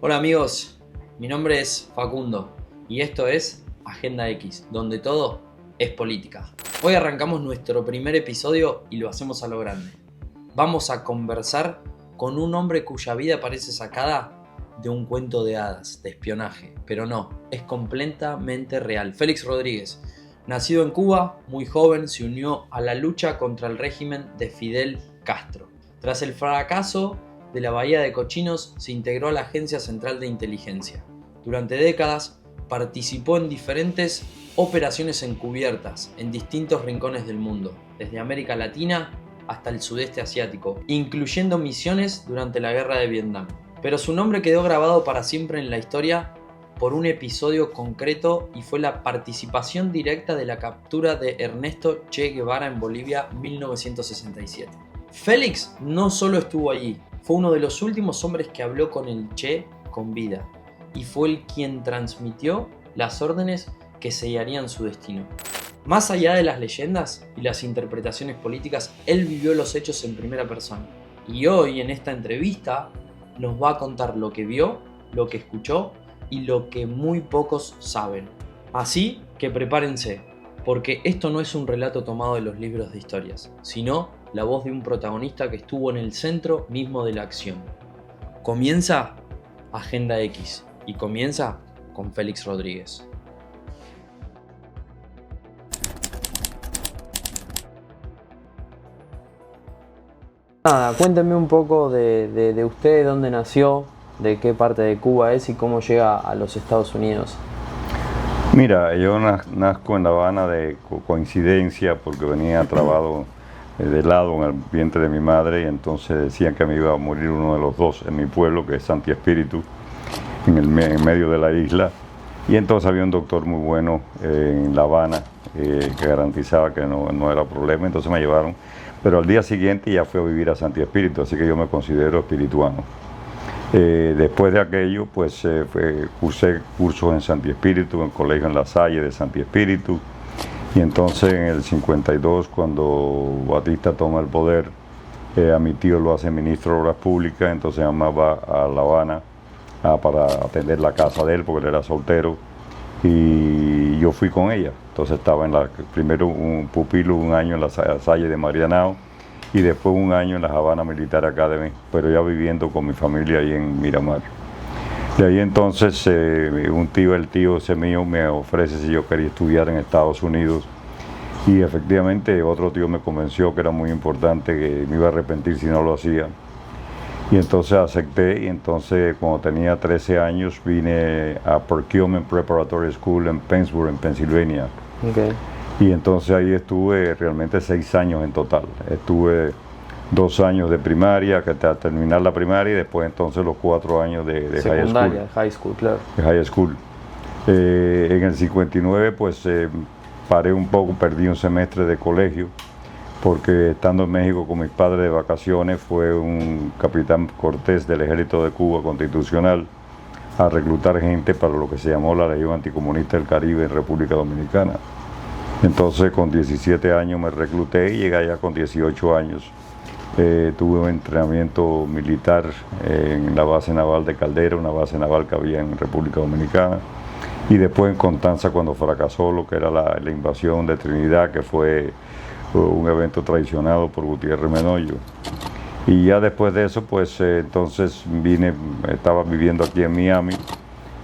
Hola amigos, mi nombre es Facundo y esto es Agenda X, donde todo es política. Hoy arrancamos nuestro primer episodio y lo hacemos a lo grande. Vamos a conversar con un hombre cuya vida parece sacada de un cuento de hadas, de espionaje, pero no, es completamente real. Félix Rodríguez, nacido en Cuba, muy joven, se unió a la lucha contra el régimen de Fidel Castro. Tras el fracaso de la Bahía de Cochinos, se integró a la Agencia Central de Inteligencia. Durante décadas participó en diferentes operaciones encubiertas en distintos rincones del mundo, desde América Latina hasta el sudeste asiático, incluyendo misiones durante la Guerra de Vietnam. Pero su nombre quedó grabado para siempre en la historia por un episodio concreto y fue la participación directa de la captura de Ernesto Che Guevara en Bolivia en 1967. Félix no solo estuvo allí, fue uno de los últimos hombres que habló con el Che con vida y fue el quien transmitió las órdenes que sellarían su destino. Más allá de las leyendas y las interpretaciones políticas, él vivió los hechos en primera persona. Y hoy en esta entrevista nos va a contar lo que vio, lo que escuchó y lo que muy pocos saben. Así que prepárense, porque esto no es un relato tomado de los libros de historias, sino la voz de un protagonista que estuvo en el centro mismo de la acción. Comienza Agenda X y comienza con Félix Rodríguez. Nada, cuénteme un poco de usted, dónde nació, de qué parte de Cuba es y cómo llega a los Estados Unidos. Mira, yo nazco en La Habana de coincidencia porque venía trabado de lado en el vientre de mi madre y entonces decían que me iba a morir uno de los dos en mi pueblo, que es Santi Espíritu, en medio de la isla. Y entonces había un doctor muy bueno en La Habana que garantizaba que no era problema, entonces me llevaron. Pero al día siguiente ya fui a vivir a Santi Espíritu, así que yo me considero espirituano. Después de aquello, pues cursé cursos en Santi Espíritu, en el colegio en La Salle de Santi Espíritu. Y entonces en el 52, cuando Batista toma el poder, a mi tío lo hace ministro de Obras Públicas, entonces mi mamá va a La Habana para atender la casa de él, porque él era soltero, y yo fui con ella. Entonces estaba primero un pupilo, un año en la Salle de Marianao, y después un año en la Havana Military Academy, pero ya viviendo con mi familia ahí en Miramar. De ahí entonces el tío ese mío me ofrece si yo quería estudiar en Estados Unidos y efectivamente otro tío me convenció que era muy importante, que me iba a arrepentir si no lo hacía. Y entonces acepté y entonces cuando tenía 13 años vine a Perkiomen Preparatory School en Pennsburg, en Pensilvania. Okay. Y entonces ahí estuve realmente 6 años en total. Estuve 2 años de primaria, hasta terminar la primaria, y después entonces los 4 años de secundaria, high school, claro. De high school. En el 59 pues paré un poco, perdí un semestre de colegio, porque estando en México con mis padres de vacaciones fue un capitán Cortés del Ejército de Cuba Constitucional a reclutar gente para lo que se llamó la Legión Anticomunista del Caribe en República Dominicana. Entonces con 17 años me recluté y llegué allá con 18 años. Tuve un entrenamiento militar en la base naval de Caldera, una base naval que había en República Dominicana, y después en Constanza cuando fracasó lo que era la invasión de Trinidad, que fue un evento traicionado por Gutiérrez Menoyo. Y ya después de eso pues entonces estaba viviendo aquí en Miami.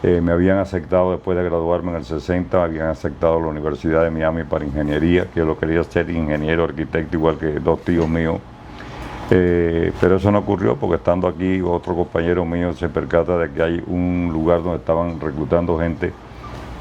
Me habían aceptado después de graduarme en el 60, me habían aceptado la Universidad de Miami para ingeniería, que yo lo quería ser ingeniero arquitecto igual que 2 tíos míos. Pero eso no ocurrió porque estando aquí otro compañero mío se percata de que hay un lugar donde estaban reclutando gente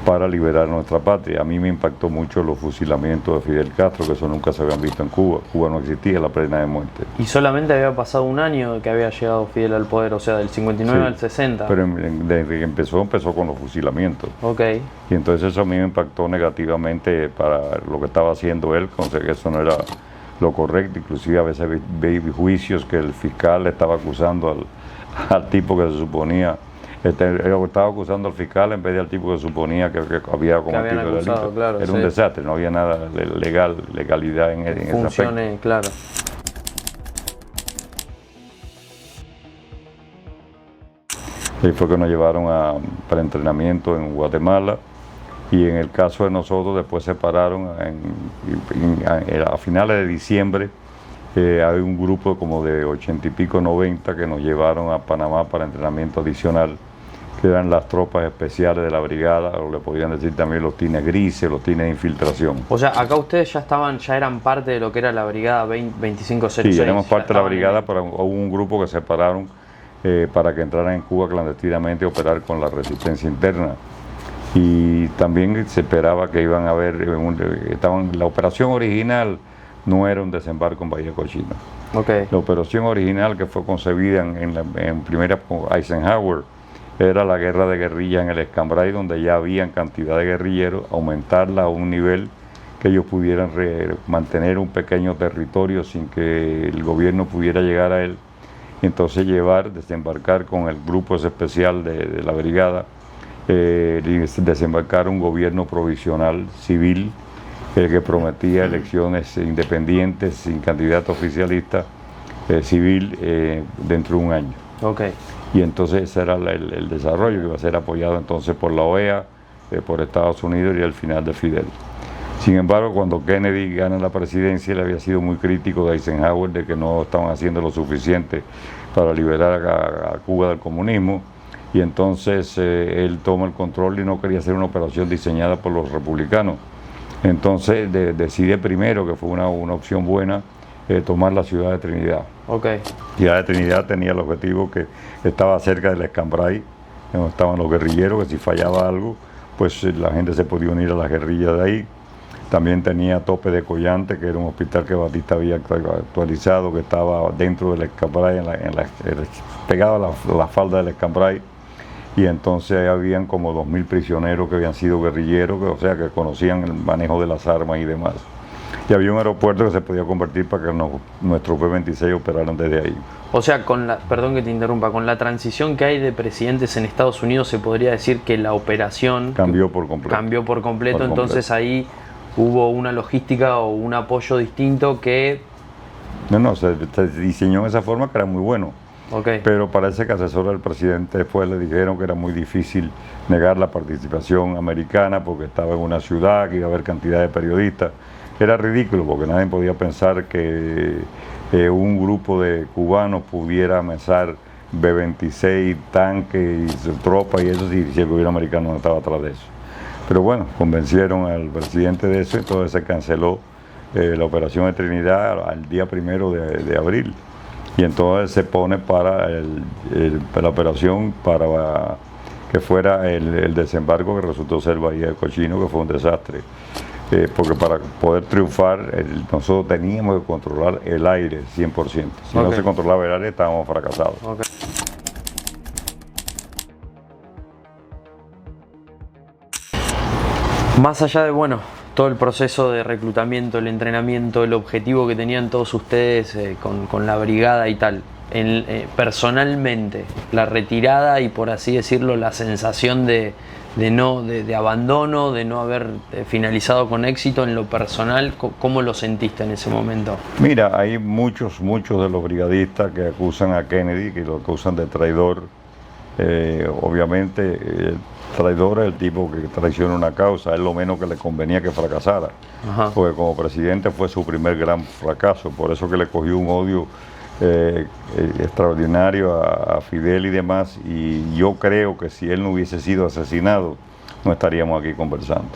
para liberar nuestra patria. A mí me impactó mucho los fusilamientos de Fidel Castro, que eso nunca se habían visto en Cuba. Cuba no existía la pena de muerte. Y solamente había pasado un año que había llegado Fidel al poder, o sea, del 59 al 60. Pero desde que empezó con los fusilamientos. Ok. Y entonces eso a mí me impactó negativamente para lo que estaba haciendo él, que eso no era lo correcto. Inclusive a veces vi juicios que el fiscal le estaba acusando al tipo que se suponía, estaba acusando al fiscal en vez de al tipo que suponía que había cometido el delito. Claro, era un desastre, no había nada de legalidad en ese aspecto. Claro. Ahí fue que nos llevaron para entrenamiento en Guatemala. Y en el caso de nosotros, después se separaron a finales de diciembre. Hay un grupo como de 80 y pico, 90 que nos llevaron a Panamá para entrenamiento adicional, que eran las tropas especiales de la brigada, o le podían decir también los tines grises, los tines de infiltración. O sea, acá ustedes ya eran parte de lo que era la brigada 2506. Sí, éramos parte de la brigada, pero hubo un grupo que separaron para que entraran en Cuba clandestinamente a operar con la resistencia interna. Y también se esperaba que iban a haber, la operación original no era un desembarco en Bahía Cochina. Okay. La operación original que fue concebida en primera por Eisenhower era la guerra de guerrilla en el Escambray, donde ya habían cantidad de guerrilleros, aumentarla a un nivel que ellos pudieran mantener un pequeño territorio sin que el gobierno pudiera llegar a él. Entonces desembarcar con el grupo especial de la brigada, desembarcar un gobierno provisional civil que prometía elecciones independientes sin candidato oficialista civil dentro de un año. Okay. Y entonces ese era el desarrollo que iba a ser apoyado entonces por la OEA, por Estados Unidos y al final de Fidel. Sin embargo, cuando Kennedy gana la presidencia, él había sido muy crítico de Eisenhower de que no estaban haciendo lo suficiente para liberar a Cuba del comunismo, y entonces él toma el control y no quería hacer una operación diseñada por los republicanos. Entonces decide primero, que fue una opción buena, tomar la ciudad de Trinidad. Okay. La ciudad de Trinidad tenía el objetivo que estaba cerca del Escambray, donde estaban los guerrilleros, que si fallaba algo, pues la gente se podía unir a las guerrillas de ahí. También tenía Tope de Collante, que era un hospital que Batista había actualizado, que estaba dentro del Escambray, pegado a la falda del Escambray. Y entonces ahí habían como 2.000 prisioneros que habían sido guerrilleros, o sea, que conocían el manejo de las armas y demás. Y había un aeropuerto que se podía convertir para que nuestros B-26 operaran desde ahí. O sea, perdón que te interrumpa, con la transición que hay de presidentes en Estados Unidos, se podría decir que la operación cambió por completo. Entonces ahí hubo una logística o un apoyo distinto que... No, se diseñó de esa forma que era muy bueno. Okay. Pero parece que asesores del presidente después le dijeron que era muy difícil negar la participación americana porque estaba en una ciudad, que iba a haber cantidad de periodistas. Era ridículo porque nadie podía pensar que un grupo de cubanos pudiera mesar B-26, tanques y tropas y eso si el gobierno americano no estaba atrás de eso. Pero bueno, convencieron al presidente de eso, entonces se canceló la operación de Trinidad al día 1 de abril. Y entonces se pone para la operación para que fuera el desembarco, que resultó ser Bahía de Cochino, que fue un desastre. Porque para poder triunfar nosotros teníamos que controlar el aire 100%. Si no se controlaba el aire, estábamos fracasados. Okay. Más allá de, todo el proceso de reclutamiento, el entrenamiento, el objetivo que tenían todos ustedes con la brigada y tal, personalmente, la retirada y, por así decirlo, la sensación de abandono, de no haber finalizado con éxito en lo personal, ¿cómo lo sentiste en ese momento? Mira, hay muchos de los brigadistas que acusan a Kennedy, que lo acusan de traidor. Obviamente el traidor es el tipo que traiciona una causa, es lo menos que le convenía que fracasara. Ajá. Porque como presidente fue su primer gran fracaso, por eso que le cogió un odio extraordinario a Fidel y demás, y yo creo que si él no hubiese sido asesinado no estaríamos aquí conversando,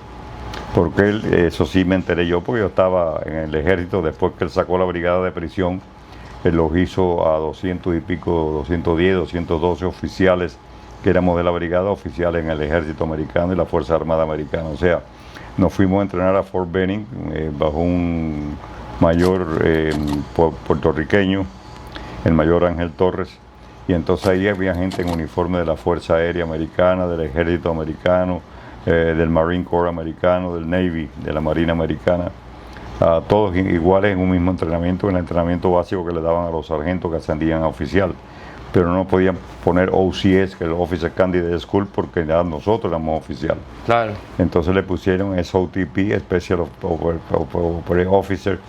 porque él, eso sí me enteré yo porque yo estaba en el ejército. Después que él sacó la brigada de prisión, él los hizo a 200 y pico, 210, 212 oficiales que éramos de la brigada, oficiales en el ejército americano y la Fuerza Armada americana. O sea, nos fuimos a entrenar a Fort Benning bajo un mayor puertorriqueño, el mayor Ángel Torres, y entonces ahí había gente en uniforme de la Fuerza Aérea Americana, del Ejército Americano, del Marine Corps americano, del Navy, de la Marina Americana, todos iguales en un mismo entrenamiento, en el entrenamiento básico que le daban a los sargentos que ascendían a oficial, pero no podían poner OCS, que es el Officer Candidate School, porque ya nosotros éramos oficiales. Claro. Entonces le pusieron SOTP, Special Officer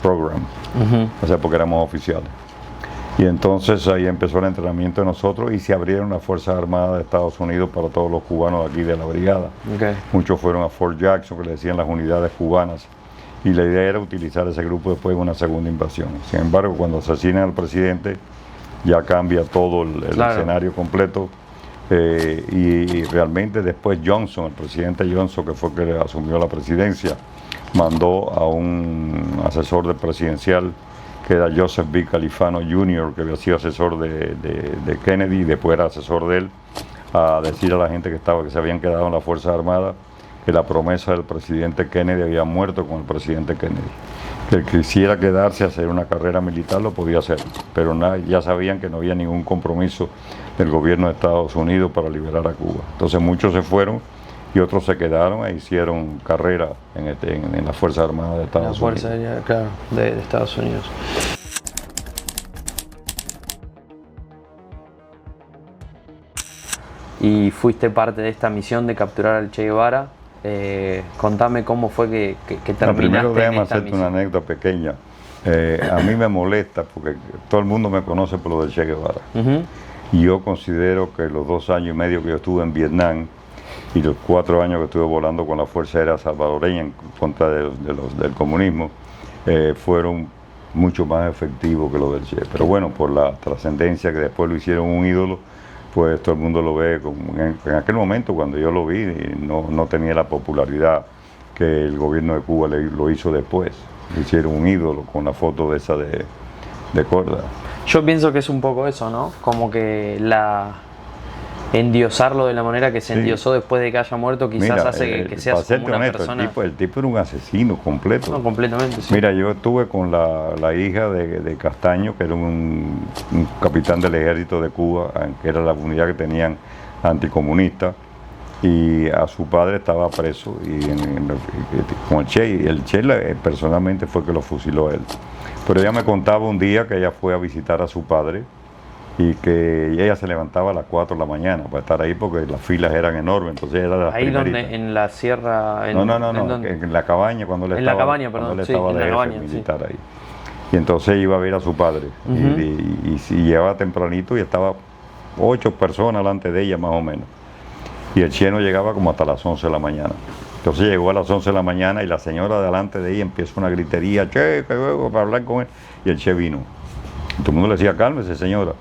Program, o sea, porque éramos oficiales. Y entonces ahí empezó el entrenamiento de nosotros y se abrieron las Fuerzas Armadas de Estados Unidos para todos los cubanos de aquí de la brigada. Okay. Muchos fueron a Fort Jackson, que le decían las unidades cubanas, y la idea era utilizar ese grupo después de una segunda invasión. Sin embargo, cuando asesinan al presidente, ya cambia todo el escenario completo. Y realmente después Johnson, el presidente Johnson, que fue el que asumió la presidencia, mandó a un asesor presidencial que era Joseph B. Califano Jr., que había sido asesor de Kennedy y después era asesor de él, a decir a la gente que se habían quedado en las Fuerzas Armadas que la promesa del presidente Kennedy había muerto con el presidente Kennedy. Que el que quisiera quedarse a hacer una carrera militar lo podía hacer, pero ya sabían que no había ningún compromiso del gobierno de Estados Unidos para liberar a Cuba. Entonces muchos se fueron y otros se quedaron e hicieron carrera en las Fuerzas Armadas de Estados Unidos. La Fuerza Aérea, claro, de Estados Unidos. Y fuiste parte de esta misión de capturar al Che Guevara. Contame cómo fue que terminaste primero déjame en esta hacerte misión. una anécdota pequeña. A mí me molesta porque todo el mundo me conoce por lo del Che Guevara. Y yo considero que los 2 años y medio que yo estuve en Vietnam y los 4 años que estuve volando con la Fuerza Aérea Salvadoreña en contra del comunismo fueron mucho más efectivos que lo del Che. Pero bueno, por la trascendencia que después lo hicieron un ídolo, pues todo el mundo lo ve en aquel momento cuando yo lo vi no tenía la popularidad que el gobierno de Cuba lo hizo después. Le hicieron un ídolo con la foto de esa de Corda. Yo pienso que es un poco eso, ¿no? Como que endiosarlo de la manera que se endiosó después de que haya muerto quizás hace que seas como una honesto, persona... el tipo era un asesino completo. No, completamente, sí. Mira, yo estuve con la hija de Castaño, que era un capitán del ejército de Cuba, que era la unidad que tenían anticomunista, y a su padre estaba preso con el Che, y el Che personalmente fue que lo fusiló a él. Pero ella me contaba un día que ella fue a visitar a su padre y que ella se levantaba a las 4 de la mañana para estar ahí porque las filas eran enormes, entonces era la ahí donde en la sierra... No, en la cabaña cuando él estaba de jefe militar ahí. Y entonces iba a ver a su padre y llegaba tempranito y estaba 8 personas delante de ella más o menos. Y el Che no llegaba como hasta las 11 de la mañana. Entonces llegó a las 11 de la mañana y la señora delante de ella empieza una gritería, Che, que luego para hablar con él. Y el Che vino. Y todo el mundo le decía, cálmese señora.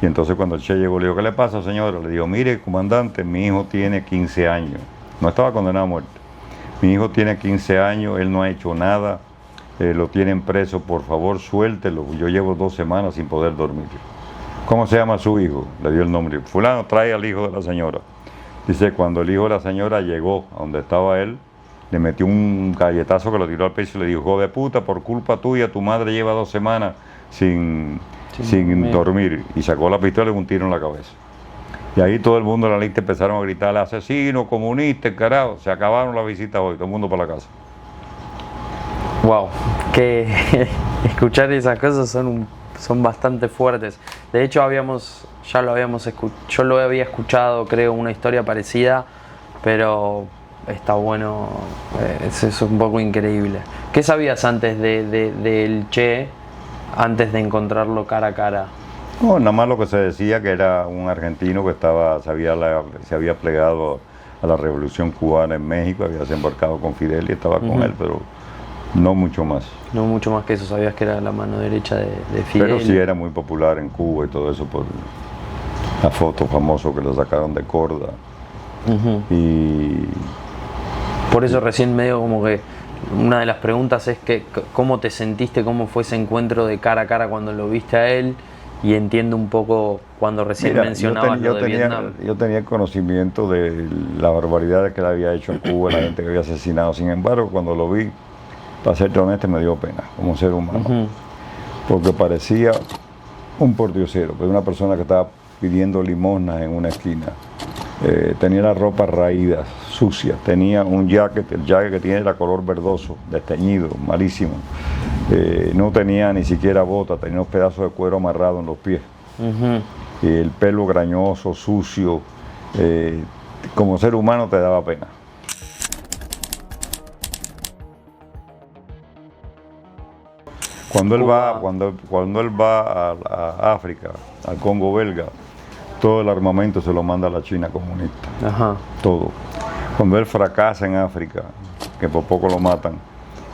Y entonces cuando el Che llegó, le dijo, ¿qué le pasa señora? Le digo, mire comandante, mi hijo tiene 15 años. No estaba condenado a muerte. Mi hijo tiene 15 años, él no ha hecho nada, lo tienen preso, por favor suéltelo. Yo llevo 2 semanas sin poder dormir. ¿Cómo se llama su hijo? Le dio el nombre. Fulano, trae al hijo de la señora. Dice, cuando el hijo de la señora llegó a donde estaba él, le metió un galletazo que lo tiró al piso y le dijo, hijo de puta, por culpa tuya, tu madre lleva 2 semanas sin dormir. Y sacó la pistola y un tiro en la cabeza. Y ahí todo el mundo en la lista empezaron a gritar, asesino, comunista, carajo. Se acabaron las visitas hoy, todo el mundo para la casa. Wow, que escuchar esas cosas son bastante fuertes. De hecho, yo lo había escuchado, creo, una historia parecida, pero está bueno, es un poco increíble. ¿Qué sabías antes del Che, antes de encontrarlo cara a cara? No, nada más lo que se decía que era un argentino que se había plegado a la revolución cubana en México, había desembarcado con Fidel y estaba con él, pero no mucho más. No mucho más que eso, sabías que era la mano derecha de Fidel. Pero sí era muy popular en Cuba y todo eso por la foto famosa que lo sacaron de Corda. Y por eso recién medio como que una de las preguntas es que cómo te sentiste, cómo fue ese encuentro de cara a cara cuando lo viste a él, y entiendo un poco cuando recién mencionabas lo de Vietnam. Yo tenía conocimiento de la barbaridad que él había hecho en Cuba, la gente que había asesinado. Sin embargo, cuando lo vi, para ser honesto, me dio pena como ser humano, porque parecía un pordiosero, pero una persona que estaba pidiendo limosnas en una esquina. Tenía la ropa raída, sucia, tenía un jacket, el jacket que tiene era color verdoso, desteñido, malísimo. No tenía ni siquiera botas, tenía unos pedazos de cuero amarrados en los pies. El pelo grañoso, sucio, como ser humano te daba pena. Cuando él Cuba. va, cuando él va a África, al Congo belga, todo el armamento se lo manda a la China comunista. Ajá. Todo. Cuando él fracasa en África, que por poco lo matan,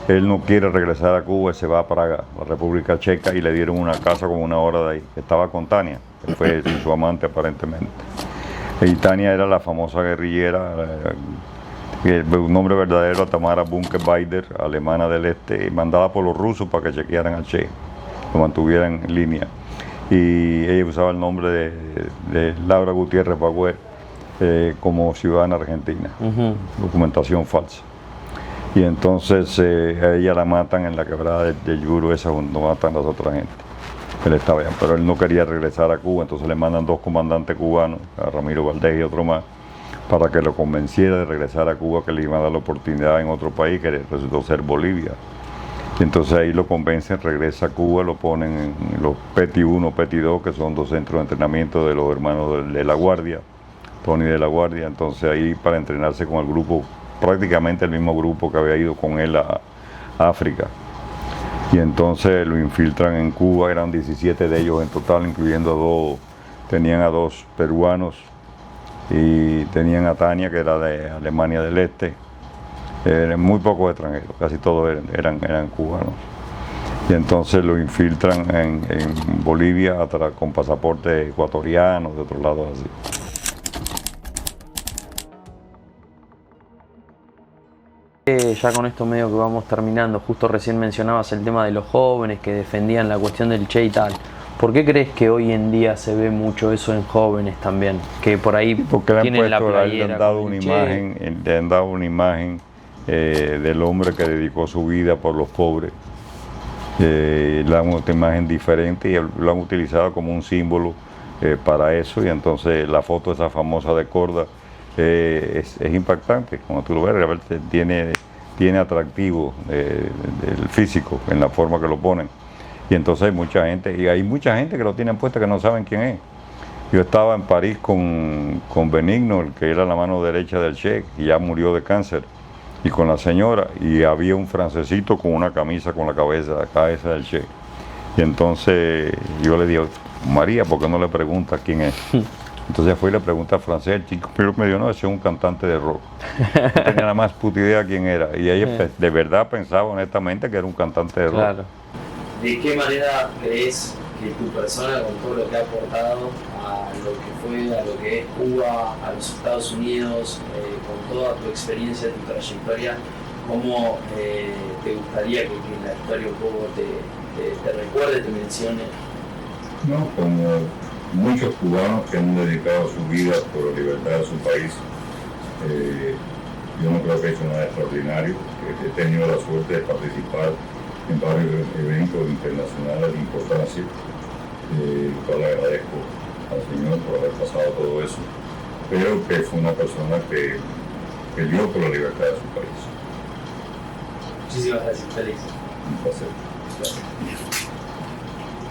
él no quiere regresar a Cuba y se va a Praga, la República Checa, y le dieron una casa como una hora de ahí. Estaba con Tania, que fue su amante aparentemente. Y Tania era la famosa guerrillera, un nombre verdadero, Tamara Bunke-Baider, alemana del este, mandada por los rusos para que chequearan al Che, lo mantuvieran en línea. Y ella usaba el nombre de Laura Gutiérrez Bagüer como ciudadana argentina, documentación falsa. Y entonces a ella la matan en la quebrada del Yuro, esa donde matan a las otras gente. Él estaba allá, pero él no quería regresar a Cuba, entonces le mandan 2 comandantes cubanos, a Ramiro Valdés y otro más, para que lo convenciera de regresar a Cuba, que le iban a dar la oportunidad en otro país, que resultó ser Bolivia. Y entonces ahí lo convencen, regresa a Cuba, lo ponen en los PETI 1, PETI 2, que son 2 centros de entrenamiento de los hermanos de La Guardia, Tony de La Guardia. Entonces ahí para entrenarse con el grupo, prácticamente el mismo grupo que había ido con él a África. Y entonces lo infiltran en Cuba, eran 17 de ellos en total, incluyendo tenían a 2 peruanos y tenían a Tania, que era de Alemania del Este. Muy pocos extranjeros, casi todos eran cubanos. Y entonces lo infiltran en Bolivia con pasaporte ecuatoriano, de otros lados así. Ya con esto medio que vamos terminando, justo recién mencionabas el tema de los jóvenes que defendían la cuestión del Che y tal. ¿Por qué crees que hoy en día se ve mucho eso en jóvenes también? Que por ahí porque tienen la playera. le han dado una imagen del hombre que dedicó su vida por los pobres. Le dan una imagen diferente y lo han utilizado como un símbolo para eso. Y entonces la foto esa famosa de Korda es impactante. Como tú lo ves, realmente tiene atractivo del físico en la forma que lo ponen. Y entonces hay mucha gente que lo tienen puesto que no saben quién es. Yo estaba en París con Benigno, el que era la mano derecha del Che, y ya murió de cáncer, y con la señora, y había un francesito con una camisa con la cabeza del Che. Y entonces yo le digo, María, ¿por qué no le preguntas quién es? Entonces fui y le pregunté al francés, el chico pero me dijo, no, ese es un cantante de rock. No tenía la más puta idea quién era. Y ella de verdad pensaba honestamente que era un cantante de rock. Claro. ¿De qué manera crees que tu persona, con todo lo que ha aportado a lo que fue, a lo que es Cuba, a los Estados Unidos, con toda tu experiencia, tu trayectoria, cómo te gustaría que la historia un poco te recuerde, te mencione? No, como muchos cubanos que han dedicado su vida por la libertad de su país, yo no creo que he hecho nada extraordinario. He tenido la suerte de participar en varios eventos internacionales de importancia, cual le agradezco al Señor por haber pasado todo eso, pero que fue una persona que dio por la libertad de su país. Muchísimas gracias, Félix. Un placer. Gracias.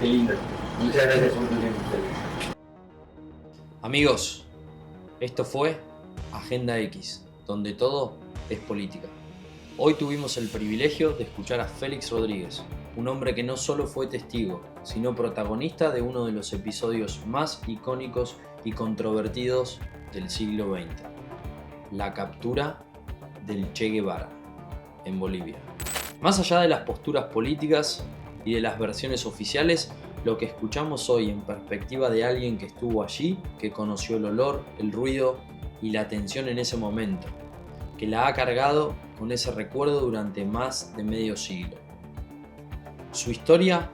Qué lindo. Muchas gracias por tu tiempo, Félix. Amigos, esto fue Agenda X, donde todo es política. Hoy tuvimos el privilegio de escuchar a Félix Rodríguez, un hombre que no solo fue testigo, sino protagonista de uno de los episodios más icónicos y controvertidos del siglo XX, la captura del Che Guevara en Bolivia. Más allá de las posturas políticas y de las versiones oficiales, lo que escuchamos hoy en perspectiva de alguien que estuvo allí, que conoció el olor, el ruido y la tensión en ese momento, que la ha cargado con ese recuerdo durante más de medio siglo. Su historia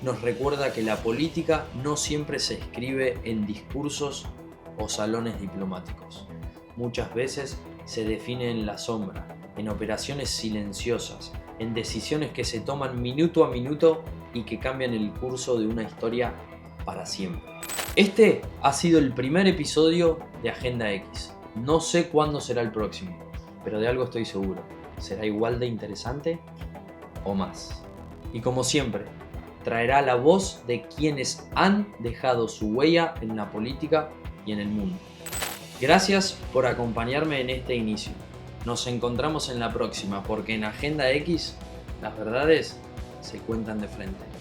nos recuerda que la política no siempre se escribe en discursos o salones diplomáticos. Muchas veces se define en la sombra, en operaciones silenciosas, en decisiones que se toman minuto a minuto y que cambian el curso de una historia para siempre. Este ha sido el primer episodio de Agenda X. No sé cuándo será el próximo, pero de algo estoy seguro. ¿Será igual de interesante o más? Y como siempre, traerá la voz de quienes han dejado su huella en la política y en el mundo. Gracias por acompañarme en este inicio. Nos encontramos en la próxima, porque en Agenda X las verdades se cuentan de frente.